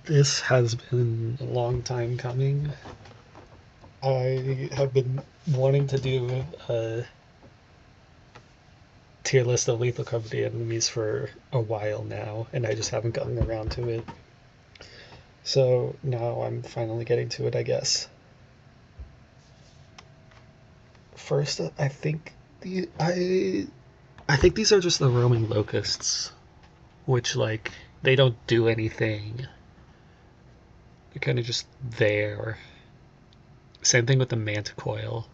This has been a long time coming. I have been wanting to do a tier list of lethal company enemies for a while now, and I just haven't gotten around to it. So now I'm finally getting to it, I guess. First, I think these are just the roaming locusts, which like they don't do anything. They're kind of just there. Same thing with the manticoil.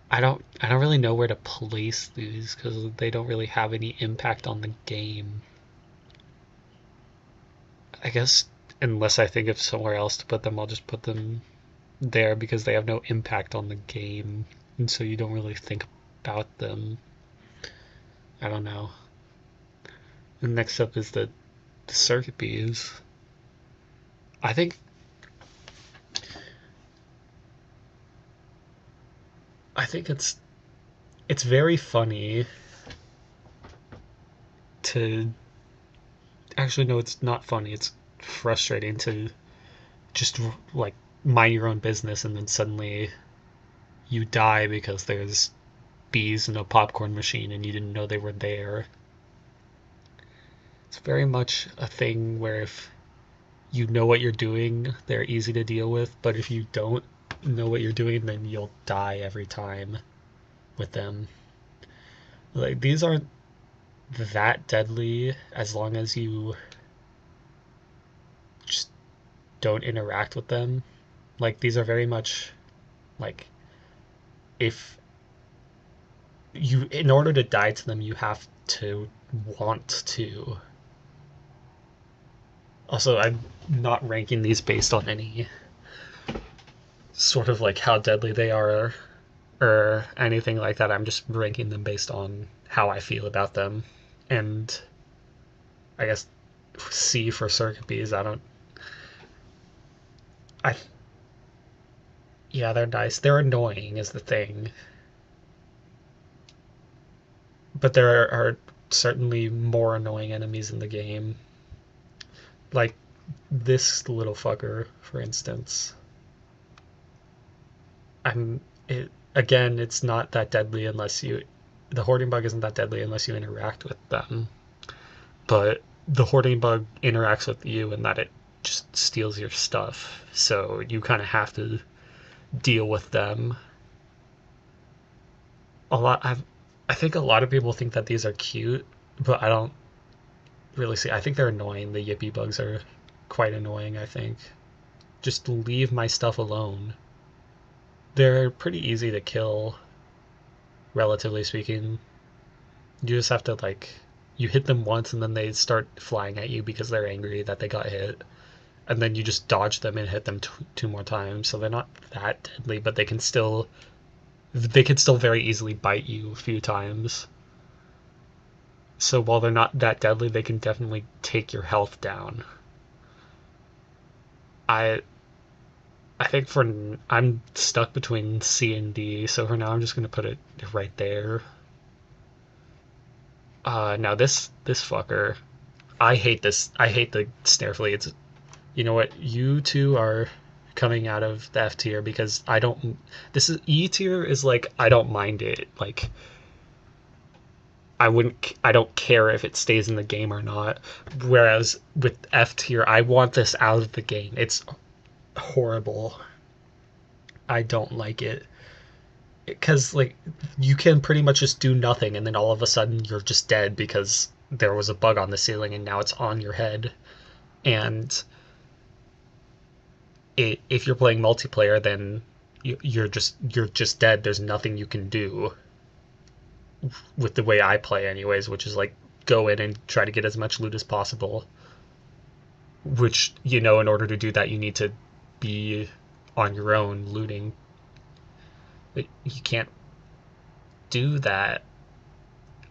I don't really know where to place these because they don't really have any impact on the game. I guess unless I think of somewhere else to put them, I'll just put them there because they have no impact on the game, and so you don't really think about them. I don't know. And next up is the circuit bees. I think I think it's very funny to actually no, it's not funny. It's frustrating to just like mind your own business and then suddenly you die because there's bees in a popcorn machine and you didn't know they were there. It's very much a thing where if you know what you're doing, they're easy to deal with, but if you don't know what you're doing, then you'll die every time with them. Like these aren't that deadly as long as you just don't interact with them. Like these are very much like if you in order to die to them you have to want to. Also, I'm not ranking these based on any sort of like how deadly they are or anything like that. I'm just ranking them based on how I feel about them. And I guess C for circuit bees. I don't. I Yeah, they're nice. They're annoying is the thing, but there are certainly more annoying enemies in the game. Like this little fucker, for instance. I'm it again. It's not that deadly unless you. The hoarding bug isn't that deadly unless you interact with them. But the hoarding bug interacts with you in that it just steals your stuff. So you kind of have to deal with them. A lot. I think a lot of people think that these are cute, but I don't really see. I think they're annoying. The yippee bugs are quite annoying. I think. Just leave my stuff alone. They're pretty easy to kill, relatively speaking. You just have to like you hit them once and then they start flying at you because they're angry that they got hit. And then you just dodge them and hit them two more times. So they're not that deadly, but they can still very easily bite you a few times. So while they're not that deadly, they can definitely take your health down. I I think for I'm stuck between C and D, so for now I'm just gonna put it right there. Now this fucker, I hate this. I hate the snare flea. It's you know what? You two are coming out of the F tier because I don't. This is E tier is like I don't mind it. Like I wouldn't. I don't care if it stays in the game or not. Whereas with F tier, I want this out of the game. It's horrible. I don't like it because like you can pretty much just do nothing and then all of a sudden you're just dead because there was a bug on the ceiling and now it's on your head. And if you're playing multiplayer, then you're just dead. There's nothing you can do with the way I play, anyways, which is like go in and try to get as much loot as possible. Which in order to do that, you need to be on your own looting. But you can't do that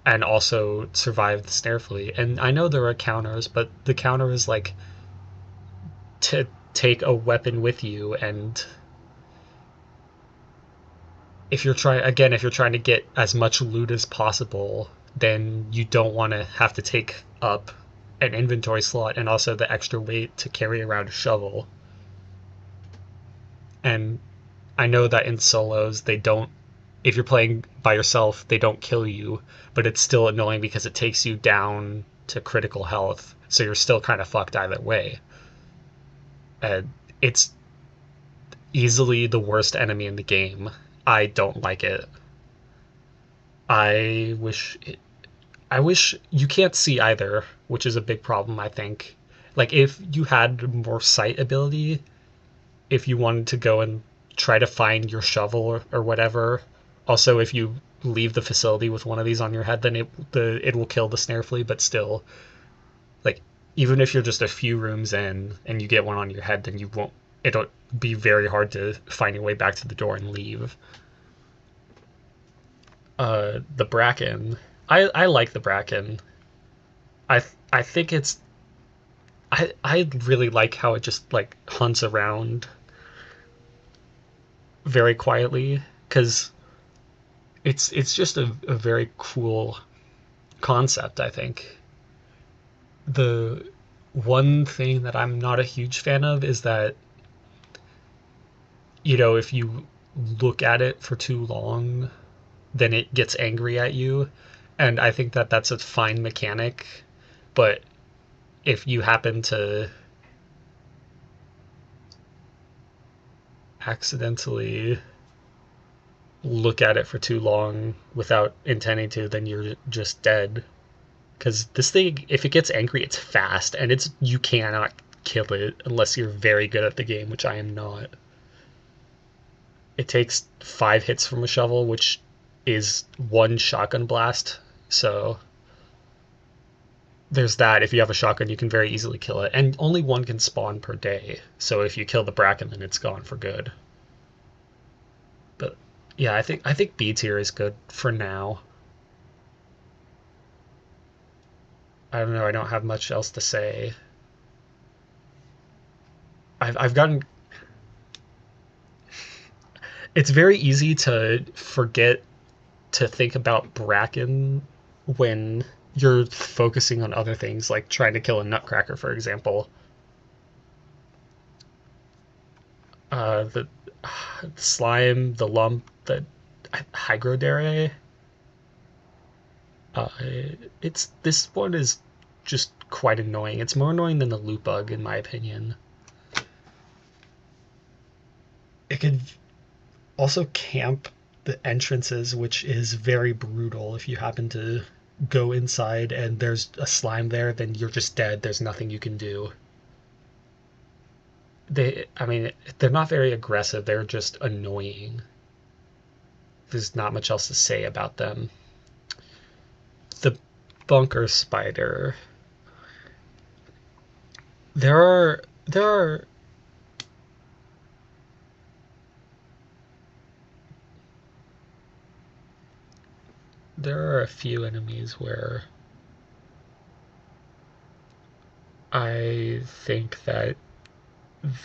and also survive the snare flea. And I know there are counters, but the counter is like to take a weapon with you and if you're trying to get as much loot as possible then you don't want to have to take up an inventory slot and also the extra weight to carry around a shovel. And I know that in solos, they don't, if you're playing by yourself, they don't kill you, but it's still annoying because it takes you down to critical health. So you're still kind of fucked either way. And it's easily the worst enemy in the game. I don't like it. I wish it, I wish you can't see either, which is a big problem, I think. Like if you had more sight ability, if you wanted to go and try to find your shovel or whatever. Also, if you leave the facility with one of these on your head, then it will kill the snare flea. But still, like even if you're just a few rooms in and you get one on your head, then you won't. It'll be very hard to find your way back to the door and leave. The bracken. I like the bracken. I think it's I really like how it just like hunts around very quietly because it's just a very cool concept. I think the one thing that I'm not a huge fan of is that if you look at it for too long, then it gets angry at you, and I think that that's a fine mechanic. But if you happen to accidentally look at it for too long without intending to, then you're just dead. Because this thing, if it gets angry, it's fast, and you cannot kill it unless you're very good at the game, which I am not. It takes 5 hits from a shovel, which is 1 shotgun blast. So there's that. If you have a shotgun, you can very easily kill it, and only 1 can spawn per day. So if you kill the bracken, then it's gone for good. But yeah, I think B tier is good for now. I don't know. I don't have much else to say. I've gotten. It's very easy to forget to think about bracken when you're focusing on other things, like trying to kill a nutcracker, for example. The slime, the lump, the hygrodere. Uh, it's this one is just quite annoying. It's more annoying than the loot bug, in my opinion. It could also camp the entrances, which is very brutal. If you happen to go inside and there's a slime there, then you're just dead. There's nothing you can do. I mean, they're not very aggressive. They're just annoying. There's not much else to say about them. The bunker spider. There are a few enemies where I think that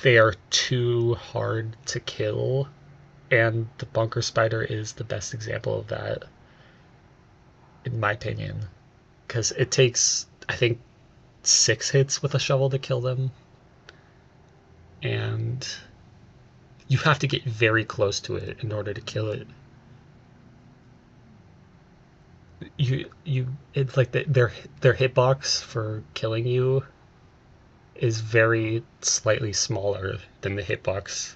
they are too hard to kill, and the bunker spider is the best example of that, in my opinion, because it takes, I think, 6 hits with a shovel to kill them, and you have to get very close to it in order to kill it. It's like their hitbox for killing you is very slightly smaller than the hitbox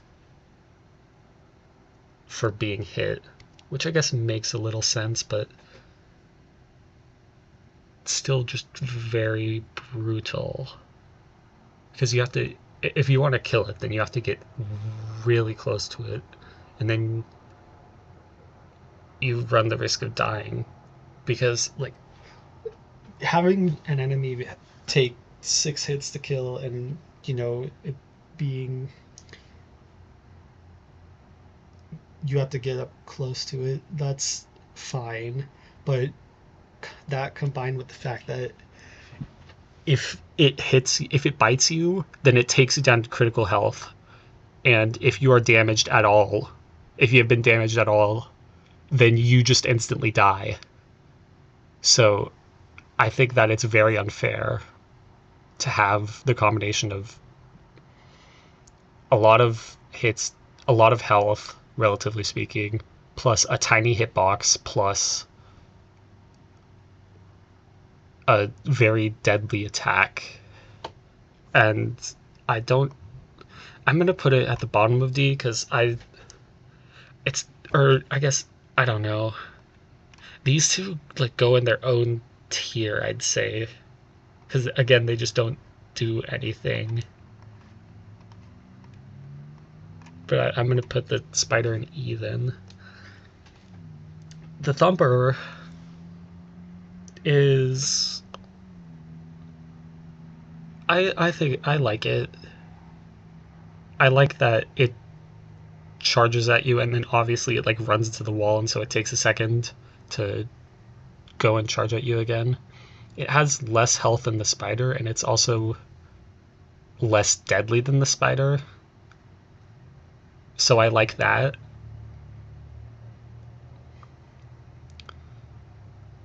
for being hit, which I guess makes a little sense, but still just very brutal. Because you have to, if you want to kill it, then you have to get really close to it, and then you run the risk of dying. Because, like, having an enemy take 6 hits to kill and, it being. You have to get up close to it, that's fine. But that combined with the fact that if it bites you, then it takes it down to critical health. And if you are damaged at all, if you have been damaged at all, then you just instantly die. So I think that it's very unfair to have the combination of a lot of hits, a lot of health, relatively speaking, plus a tiny hitbox, plus a very deadly attack. And I don't. I'm gonna put it at the bottom of D because it's, or I guess, I don't know. These two like go in their own tier, I'd say, because again, they just don't do anything. But I'm gonna put the spider in E then. The thumper is, I think I like it. I like that it charges at you and then obviously it like runs into the wall, and so it takes a second to go and charge at you again. It has less health than the spider, and it's also less deadly than the spider. So I like that.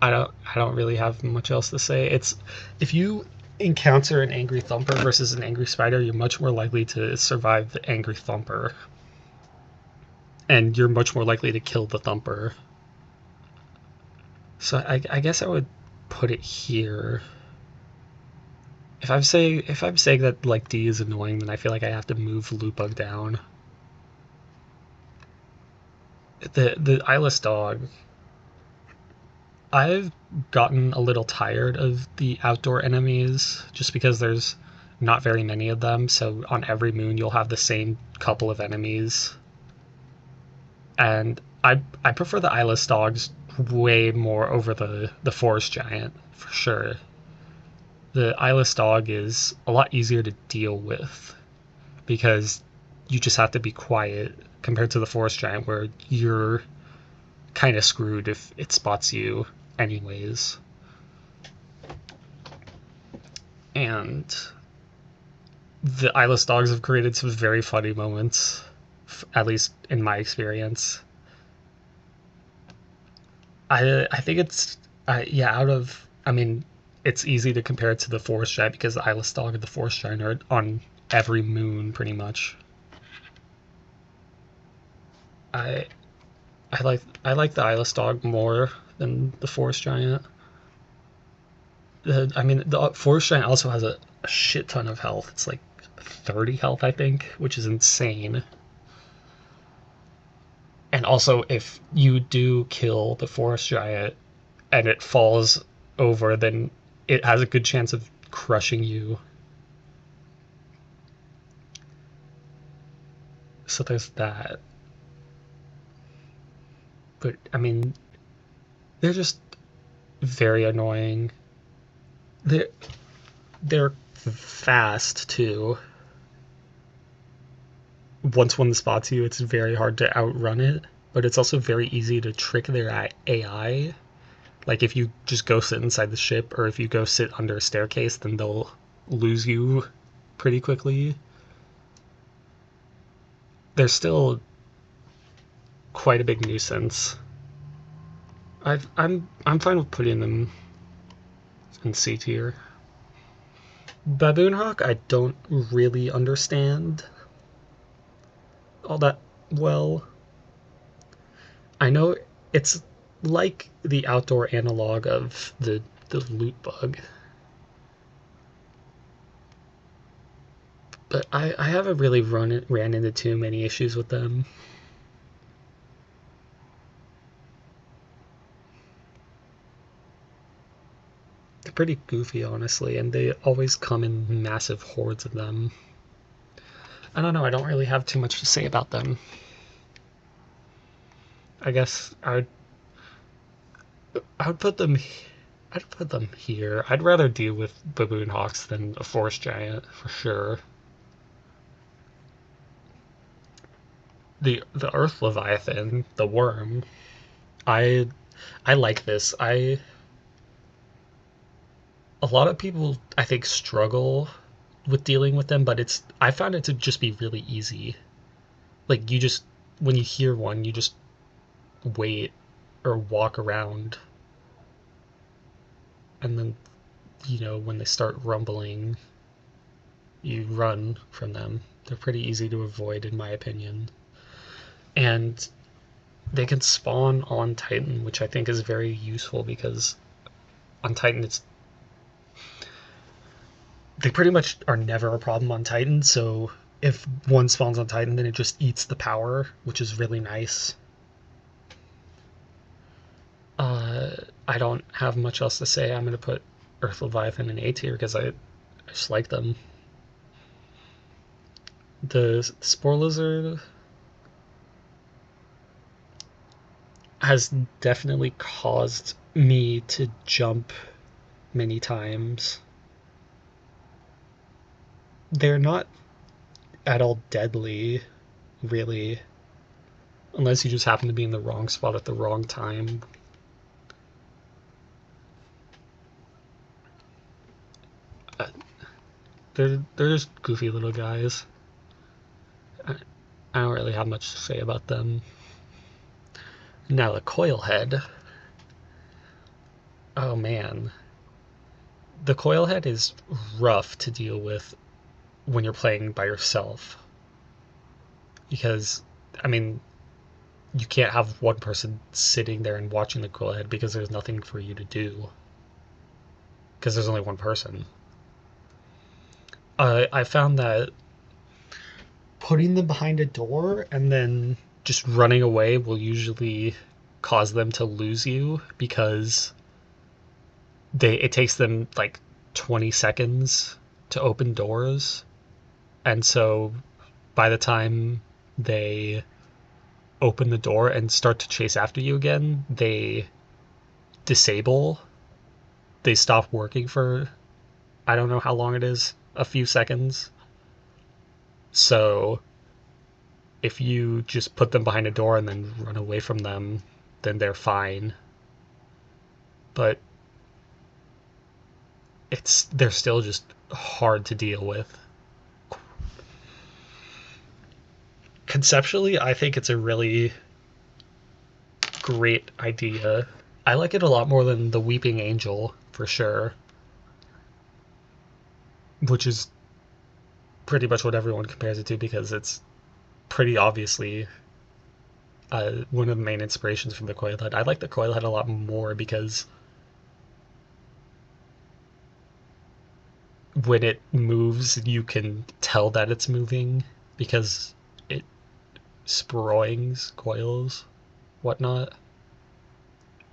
I don't really have much else to say. It's, if you encounter an angry thumper versus an angry spider, you're much more likely to survive the angry thumper. And you're much more likely to kill the thumper. So I guess I would put it here. If I'm saying that like D is annoying, then I feel like I have to move Loopbug down. The eyeless dog. I've gotten a little tired of the outdoor enemies just because there's not very many of them. So on every moon you'll have the same couple of enemies. And I prefer the eyeless dogs way more over the forest giant for sure. The eyeless dog is a lot easier to deal with because you just have to be quiet compared to the forest giant where you're kind of screwed if it spots you anyways. And the eyeless dogs have created some very funny moments, at least in my experience. I think it's, yeah, out of, I mean, it's easy to compare it to the forest giant because the eyeless dog and the forest giant are on every moon pretty much. I I like the eyeless dog more than the forest giant. I mean, the forest giant also has a shit ton of health. It's like 30 health, I think, which is insane. And also, if you do kill the forest giant and it falls over, then it has a good chance of crushing you. So there's that. But I mean, they're just very annoying. They're they're fast too. Once one spots you, it's very hard to outrun it, but it's also very easy to trick their AI. Like if you just go sit inside the ship, or if you go sit under a staircase, then they'll lose you pretty quickly. They're still quite a big nuisance. I'm fine with putting them in C tier. Baboon Hawk, I don't really understand all that well. I know it's like the outdoor analog of the loot bug, but I haven't really ran into too many issues with them. They're pretty goofy, honestly, and they always come in massive hordes of them. I don't know, I don't really have too much to say about them. I guess I would put them I'd put them here. I'd rather deal with baboon hawks than a forest giant for sure. The earth leviathan, the worm, I I like this. I A lot of people I think struggle with dealing with them, but it's, I found it to just be really easy. Like you just, when you hear one, you just wait or walk around. and then, when they start rumbling, you run from them. They're pretty easy to avoid, in my opinion. And they can spawn on Titan, which I think is very useful because on Titan they pretty much are never a problem on Titan, so if one spawns on Titan, then it just eats the power, which is really nice. Uh, I don't have much else to say. I'm going to put Earth Leviathan in A tier because I just like them. The Spore Lizard has definitely caused me to jump many times. They're not at all deadly, really, unless you just happen to be in the wrong spot at the wrong time. Uh, they're just goofy little guys. I don't really have much to say about them. Now the coil head. Oh man. The coil head is rough to deal with when you're playing by yourself. Because, I mean, you can't have one person sitting there and watching the coil head because there's nothing for you to do. Because there's only one person. I found that putting them behind a door and then just running away will usually cause them to lose you because it takes them like 20 seconds to open doors, and so by the time they open the door and start to chase after you again, they disable. They stop working for, I don't know how long it is, a few seconds. So if you just put them behind a door and then run away from them, then they're fine. But they're still just hard to deal with. Conceptually, I think it's a really great idea. I like it a lot more than the Weeping Angel, for sure. Which is pretty much what everyone compares it to because it's pretty obviously one of the main inspirations from the coil head. I like the coil head a lot more because when it moves, you can tell that it's moving because it sproings coils, whatnot.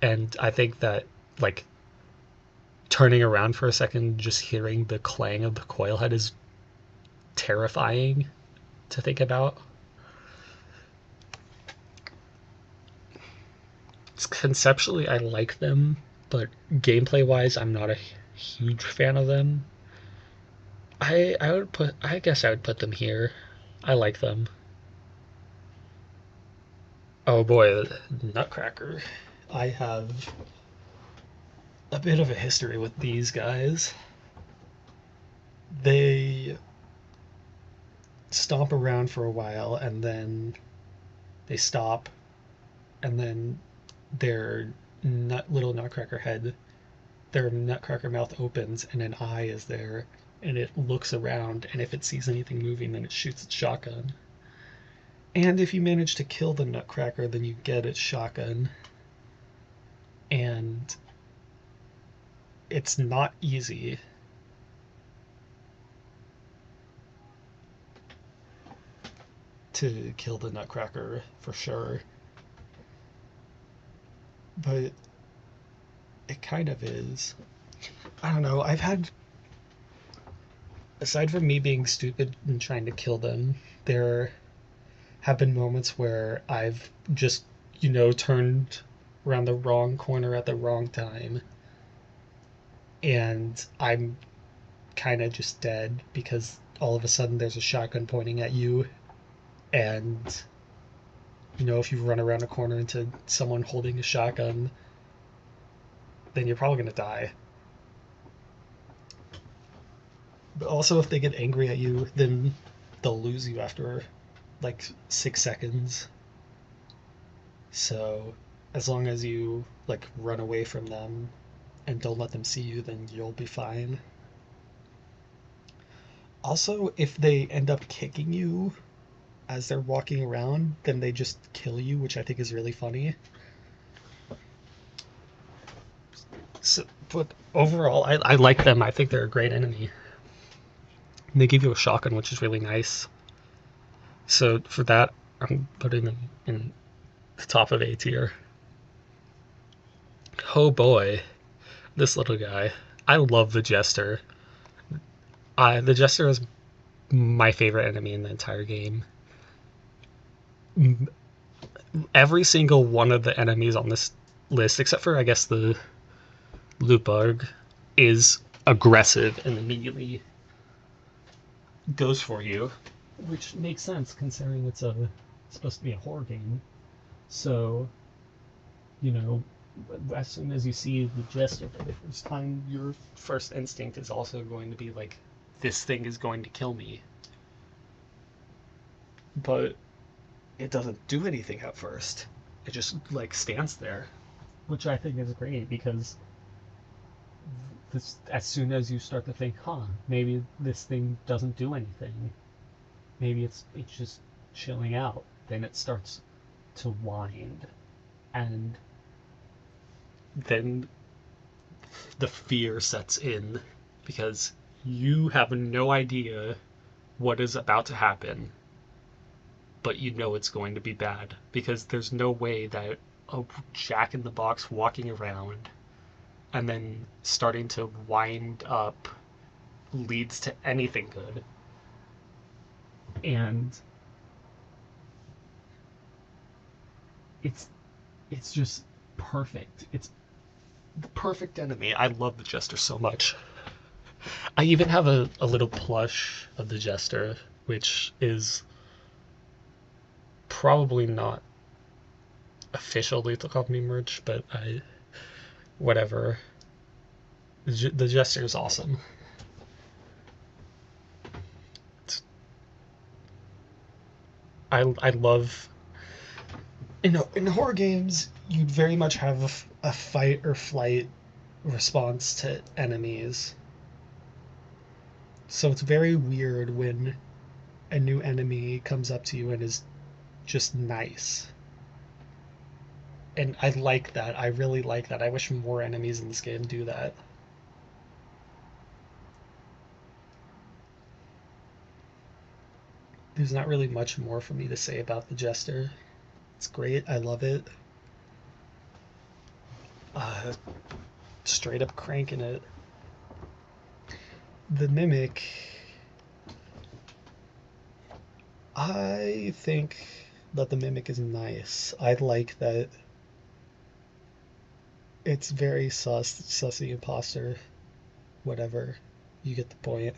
And I think that, like, turning around for a second, just hearing the clang of the coil head is terrifying to think about. Conceptually, I like them, but gameplay wise, I'm not a huge fan of them. I guess I would put them here. I like them. Oh boy, Nutcracker. I have a bit of a history with these guys. They stomp around for a while and then they stop, and then their little Nutcracker head, their Nutcracker mouth opens and an eye is there, and it looks around, and if it sees anything moving, then it shoots its shotgun. And if you manage to kill the Nutcracker, then you get its shotgun. And it's not easy. To kill the Nutcracker, for sure. But it kind of is. I don't know, aside from me being stupid and trying to kill them, there have been moments where I've just, turned around the wrong corner at the wrong time. And I'm kind of just dead because all of a sudden there's a shotgun pointing at you. And, if you run around a corner into someone holding a shotgun, then you're probably going to die. But also, if they get angry at you, then they'll lose you after like 6 seconds. So, as long as you like run away from them and don't let them see you, then you'll be fine. Also, if they end up kicking you as they're walking around, then they just kill you, which I think is really funny. So, but overall, I like them. I think they're a great enemy. And they give you a shotgun, which is really nice. So for that, I'm putting them in the top of A tier. Oh boy, this little guy. I love the Jester. The Jester is my favorite enemy in the entire game. Every single one of the enemies on this list, except for I guess the loot bug, is aggressive and immediately goes for you, which makes sense considering it's supposed to be a horror game. So, you know, as soon as you see the Jester for the first time, your first instinct is also going to be like, this thing is going to kill me. But it doesn't do anything at first. It just like stands there, which I think is great because as soon as you start to think, maybe this thing doesn't do anything, maybe it's just chilling out, then it starts to wind, and then the fear sets in because you have no idea what is about to happen, but you know it's going to be bad because there's no way that a Jack in the Box walking around and then starting to wind up leads to anything good. And it's just perfect. It's the perfect enemy. I love the Jester so much. I even have a little plush of the Jester, which is probably not official Lethal Company merch, but whatever. The Jester is awesome. I love, in horror games, you very much have a fight or flight response to enemies. So it's very weird when a new enemy comes up to you and is just nice. And I like that. I really like that. I wish more enemies in this game do that. There's not really much more for me to say about the Jester. It's great. I love it. Straight up cranking it. The Mimic, I think that the Mimic is nice. I like that it's very sussy imposter. Whatever. You get the point.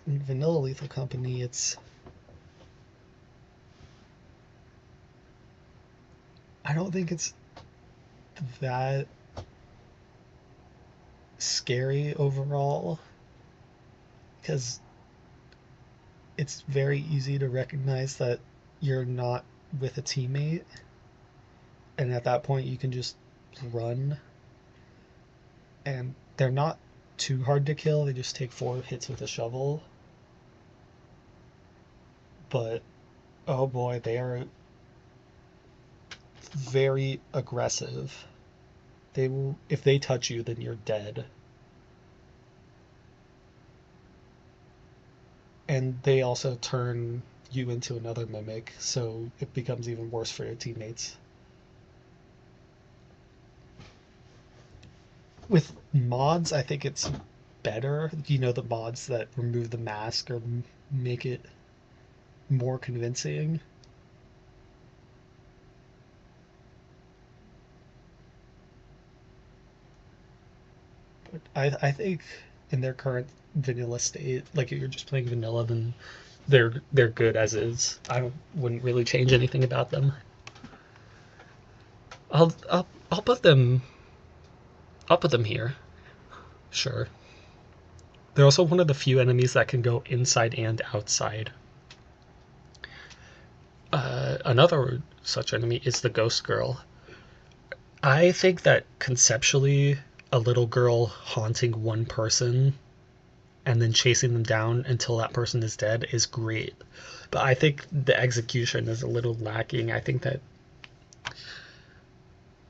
In Vanilla Lethal Company, I don't think it's that scary overall, because it's very easy to recognize that you're not with a teammate, and at that point you can just run, and they're not too hard to kill. They just take 4 hits with a shovel, but oh boy, they are very aggressive. They will, if they touch you, then you're dead. And they also turn you into another mimic, so it becomes even worse for your teammates. With mods, I think it's better. The mods that remove the mask or make it more convincing. But I think in their current vanilla state, like if you're just playing vanilla, then they're good as is. Wouldn't really change anything about them. I'll put them here. Sure. They're also one of the few enemies that can go inside and outside. another such enemy is the ghost girl. I think that conceptually, a little girl haunting one person and then chasing them down until that person is dead is great. But I think the execution is a little lacking. I think that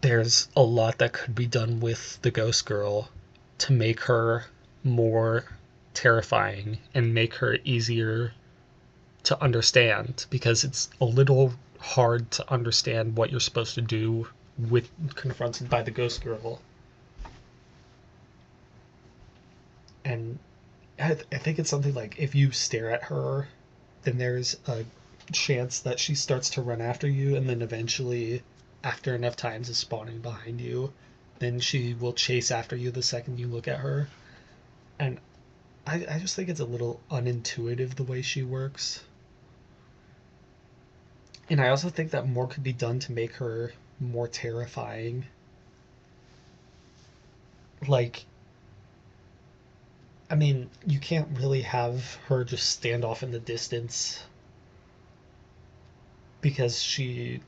there's a lot that could be done with the ghost girl to make her more terrifying and make her easier to understand, because it's a little hard to understand what you're supposed to do with confronted by the ghost girl. And I think it's something like, if you stare at her, then there's a chance that she starts to run after you, and then eventually, after enough times of spawning behind you, then she will chase after you the second you look at her. And I just think it's a little unintuitive the way she works. And I also think that more could be done to make her more terrifying. Like, I mean, you can't really have her just stand off in the distance because she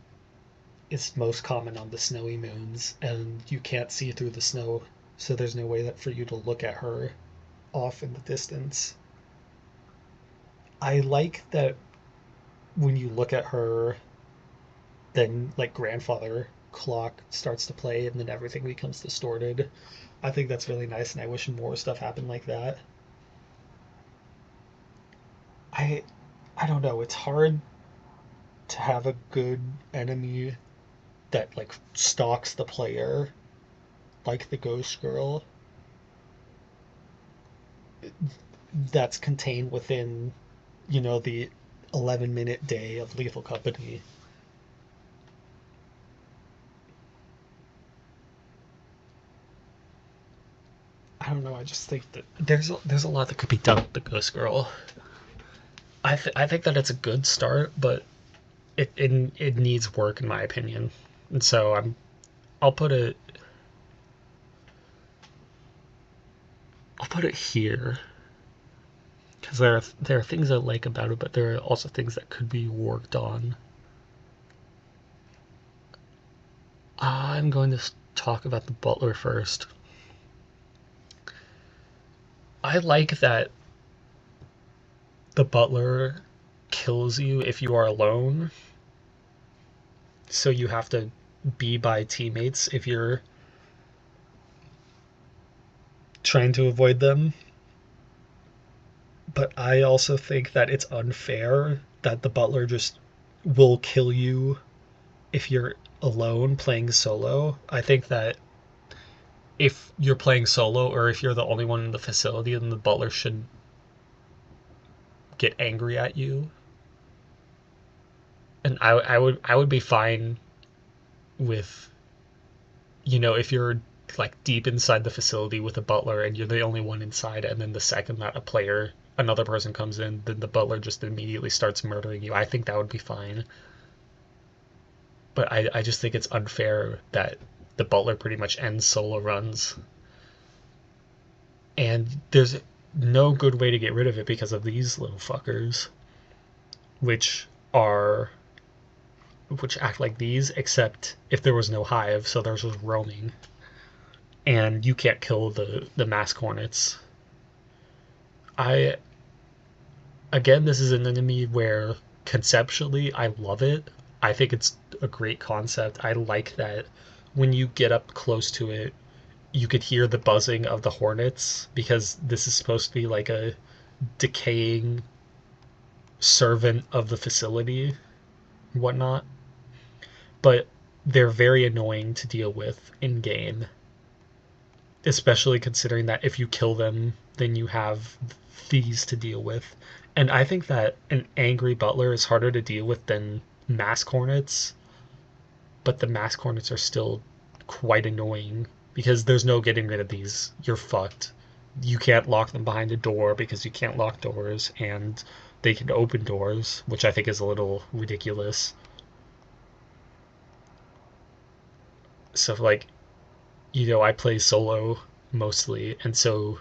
is most common on the snowy moons and you can't see through the snow, so there's no way that for you to look at her off in the distance. I like that when you look at her, then like grandfather clock starts to play and then everything becomes distorted. I think that's really nice, and I wish more stuff happened like that. I I don't know, it's hard to have a good enemy that like stalks the player like the ghost girl that's contained within, the 11-minute day of Lethal Company. I don't know. I just think that there's a lot that could be done with the Ghost Girl. I think that it's a good start, but it needs work in my opinion. And so I'll put it I'll put it here because there are things I like about it, but there are also things that could be worked on. I'm going to talk about the butler first. I like that the butler kills you if you are alone, so you have to be by teammates if you're trying to avoid them. But I also think that it's unfair that the butler just will kill you if you're alone playing solo. I think that if you're playing solo or if you're the only one in the facility, then the butler should get angry at you. And I would be fine with, if you're like deep inside the facility with a butler and you're the only one inside, and then the second that another person comes in, then the butler just immediately starts murdering you. I think that would be fine. But I just think it's unfair that the butler pretty much ends solo runs. And there's no good way to get rid of it because of these little fuckers, which act like these, except if there was no hive, so there's just roaming. And you can't kill the mask hornets. I Again, this is an enemy where conceptually I love it. I think it's a great concept. I like that when you get up close to it, you could hear the buzzing of the hornets, because this is supposed to be like a decaying servant of the facility, whatnot. But they're very annoying to deal with in game, especially considering that if you kill them, then you have these to deal with. And I think that an angry butler is harder to deal with than mask hornets, but the mask hornets are still quite annoying because there's no getting rid of these. You're fucked. You can't lock them behind a door because you can't lock doors, and they can open doors, which I think is a little ridiculous. So, like, I play solo mostly, and so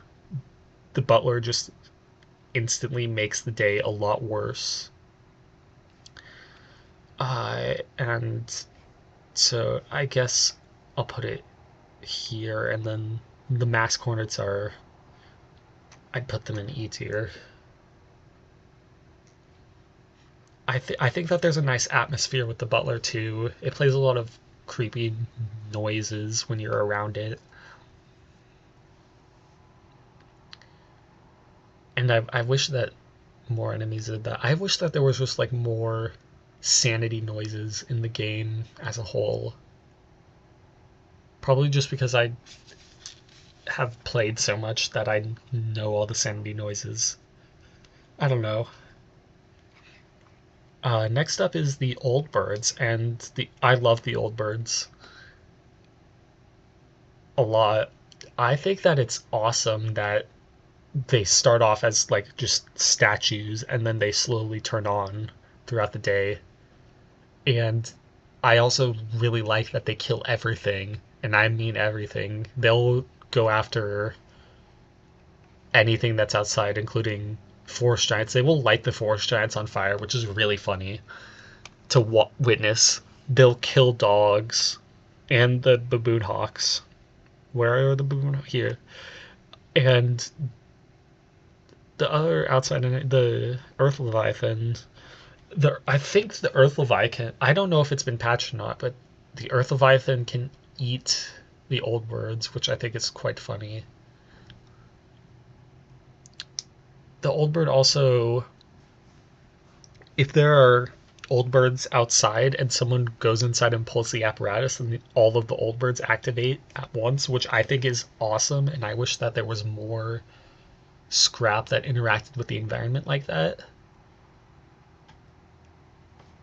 the butler just instantly makes the day a lot worse. And so I guess I'll put it here, and then the max Hornets are, I'd put them in E tier. I think that there's a nice atmosphere with the Butler too. It plays a lot of creepy noises when you're around it, and I wish that more enemies did that. I wish that there was just like more sanity noises in the game as a whole. Probably just because I have played so much that I know all the sanity noises. I don't know. Next up is the old birds, and the I love the old birds a lot. I think that it's awesome that they start off as like just statues and then they slowly turn on throughout the day. And I also really like that they kill everything, and I mean everything. They'll go after anything that's outside, including forest giants. They will light the forest giants on fire, which is really funny to witness. They'll kill dogs and the baboon hawks. Where are the baboon here? And the other outside, the Earth Leviathan. I think the Earth Leviathan. I don't know if it's been patched or not, but the Earth Leviathan can eat the old birds, which I think is quite funny. The old bird also, if there are old birds outside and someone goes inside and pulls the apparatus, and all of the old birds activate at once, which I think is awesome. And I wish that there was more scrap that interacted with the environment like that.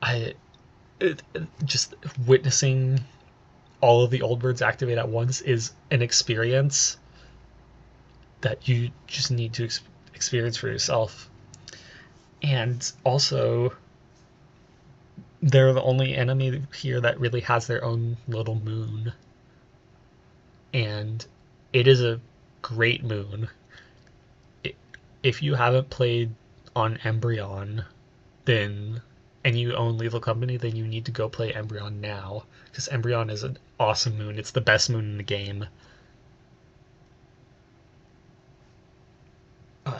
I just witnessing all of the old birds activate at once is an experience that you just need to experience for yourself. And also, they're the only enemy here that really has their own little moon. And it is a great moon. If you haven't played on Embryon, then and you own Lethal Company, then you need to go play Embryon now, because Embryon is an awesome moon. It's the best moon in the game.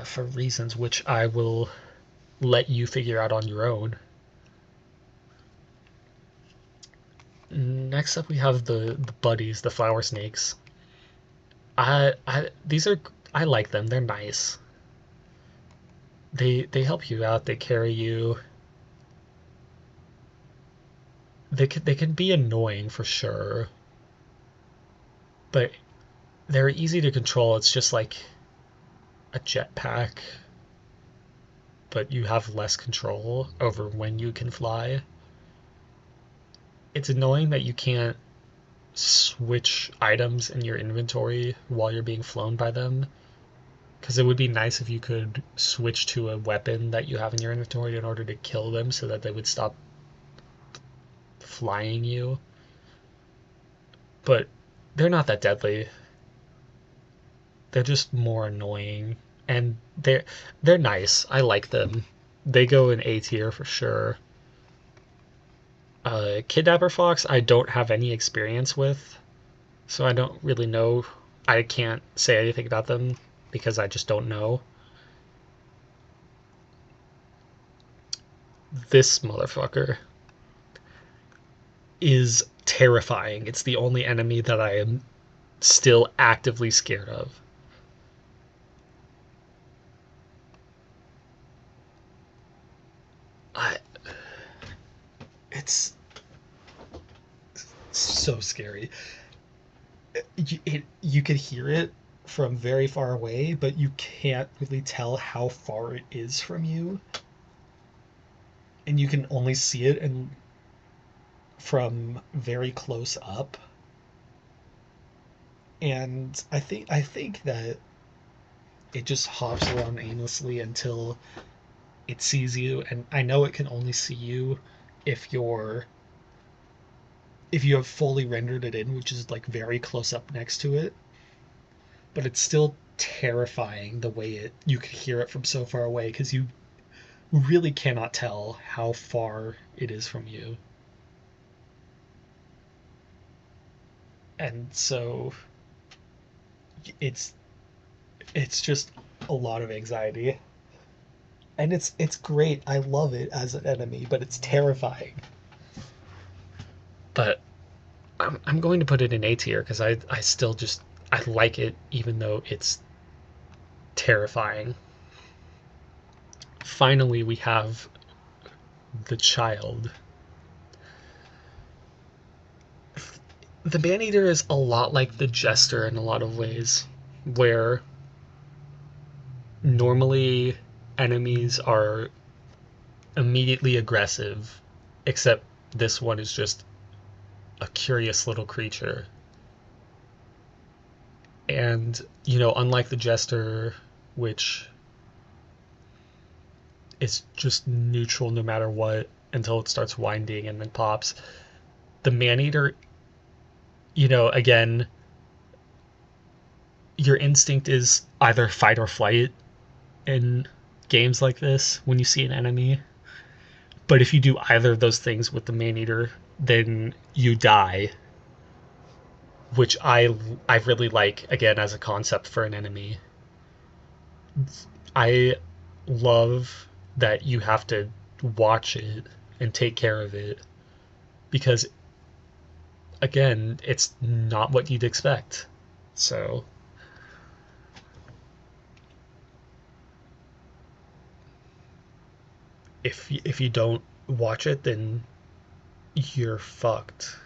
For reasons which I will let you figure out on your own. Next up, we have the buddies, the flower snakes. These are I like them. They're nice. They help you out. They carry you. They can be annoying for sure, but they're easy to control. It's just like a jetpack, but you have less control over when you can fly. It's annoying that you can't switch items in your inventory while you're being flown by them, because it would be nice if you could switch to a weapon that you have in your inventory in order to kill them so that they would stop flying you. But they're not that deadly. They're just more annoying, and they're nice. I like them. They go in A tier for sure. Kidnapper Fox, I don't have any experience with, so I don't really know. I can't say anything about them because I just don't know. This motherfucker is terrifying. It's the only enemy that I am still actively scared of. I, it's so scary. You can hear it from very far away, but you can't really tell how far it is from you, and you can only see it and from very close up. And I think that it just hops around aimlessly until it sees you, and I know it can only see you if you have fully rendered it in, which is like very close up next to it, but it's still terrifying the way you can hear it from so far away, because you really cannot tell how far it is from you. And so it's it's just a lot of anxiety. And it's great. I love it as an enemy, but it's terrifying. But I'm going to put it in A tier because I still just I like it even though it's terrifying. Finally, we have the child. The Maneater is a lot like the Jester in a lot of ways, where normally enemies are immediately aggressive, except this one is just a curious little creature. And, unlike the Jester, which is just neutral no matter what until it starts winding and then pops, the Maneater, again, your instinct is either fight or flight in games like this when you see an enemy. But if you do either of those things with the Maneater, then you die, which I really like again as a concept for an enemy. I love that you have to watch it and take care of it because again, it's not what you'd expect. So if you don't watch it, then you're fucked.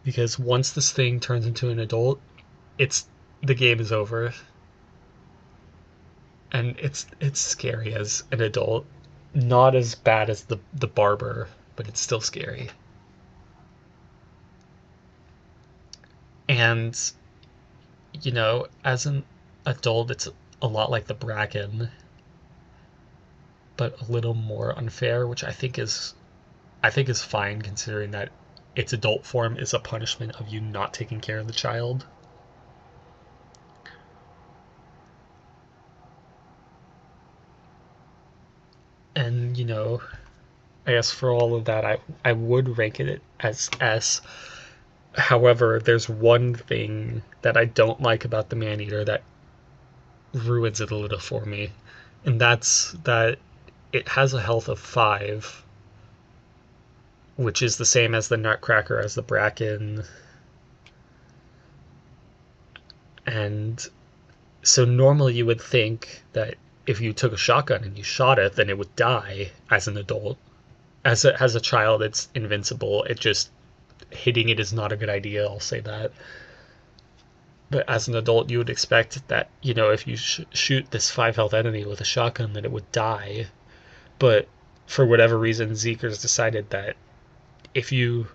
Because once this thing turns into an adult, it's the game is over, and it's scary as an adult. Not as bad as the barber, but it's still scary. And as an adult, it's a lot like the Bracken, but a little more unfair, which I think is fine considering that its adult form is a punishment of you not taking care of the child. And I guess for all of that, I would rank it as S. However, there's one thing that I don't like about the Maneater that ruins it a little for me, and that's that it has a health of 5, which is the same as the Nutcracker, as the Bracken, and so normally you would think that if you took a shotgun and you shot it, then it would die as an adult. As a child, it's invincible. It just hitting it is not a good idea. I'll say that. But as an adult, you would expect that if you shoot this 5 health enemy with a shotgun, that it would die. But for whatever reason, Zeekers decided that if you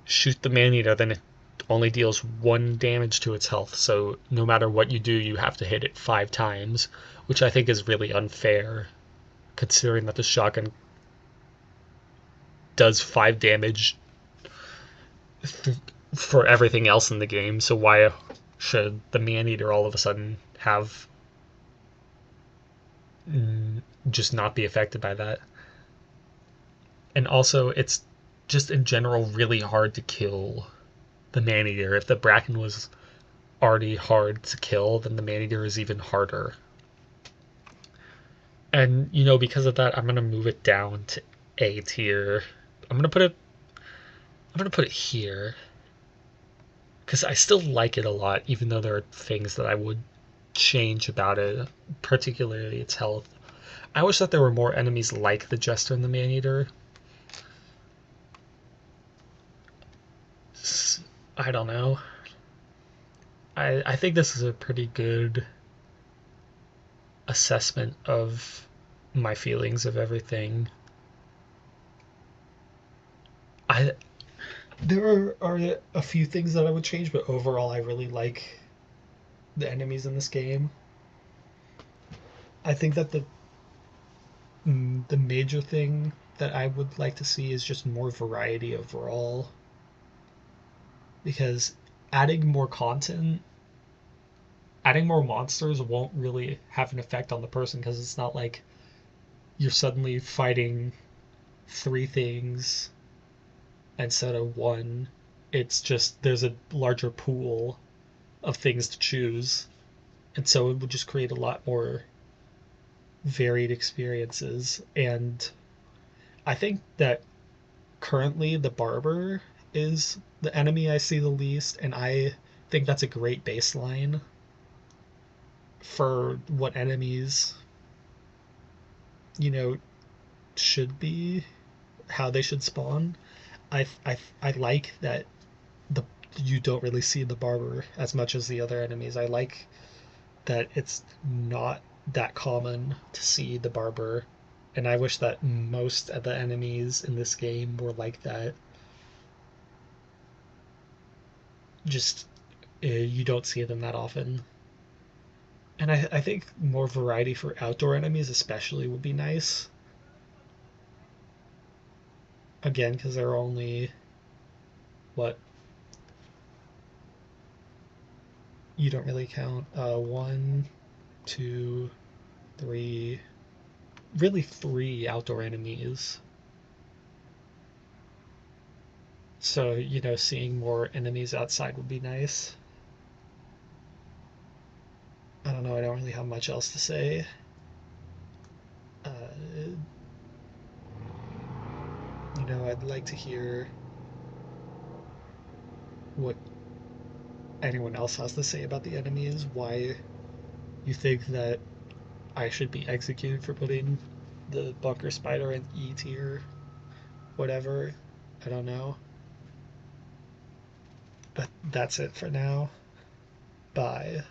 shoot the Maneater, then it only deals 1 damage to its health. So no matter what you do, you have to hit it 5 times, which I think is really unfair, considering that the shotgun does 5 damage for everything else in the game. So why should the Maneater all of a sudden have just not be affected by that? And also, it's just in general really hard to kill the Maneater. If the Bracken was already hard to kill, then the Maneater is even harder. And because of that, I'm gonna move it down to A tier. I'm gonna put it here because I still like it a lot, even though there are things that I would change about it, particularly its health. I wish that there were more enemies like the Jester and the Maneater. I don't know. I think this is a pretty good assessment of my feelings of everything. I There are a few things that I would change, but overall, I really like the enemies in this game. I think that the major thing that I would like to see is just more variety overall, because adding more content, adding more monsters won't really have an effect on the person because it's not like you're suddenly fighting 3 things instead of 1. It's just there's a larger pool of things to choose, and so it would just create a lot more varied experiences. And I think that currently the barber is the enemy I see the least, and I think that's a great baseline for what enemies, you know, should be, how they should spawn. I like that the you don't really see the barber as much as the other enemies. I like that it's not that common to see the barber, and I wish that most of the enemies in this game were like that. Just you don't see them that often, and I think more variety for outdoor enemies especially would be nice. Again, because there are only what, you don't really count one, two, three, really three outdoor enemies. So, seeing more enemies outside would be nice. I don't know, I don't really have much else to say. I'd like to hear what anyone else has to say about the enemies, why you think that I should be executed for putting the bunker spider in E tier, whatever. I don't know. But that's it for now. Bye.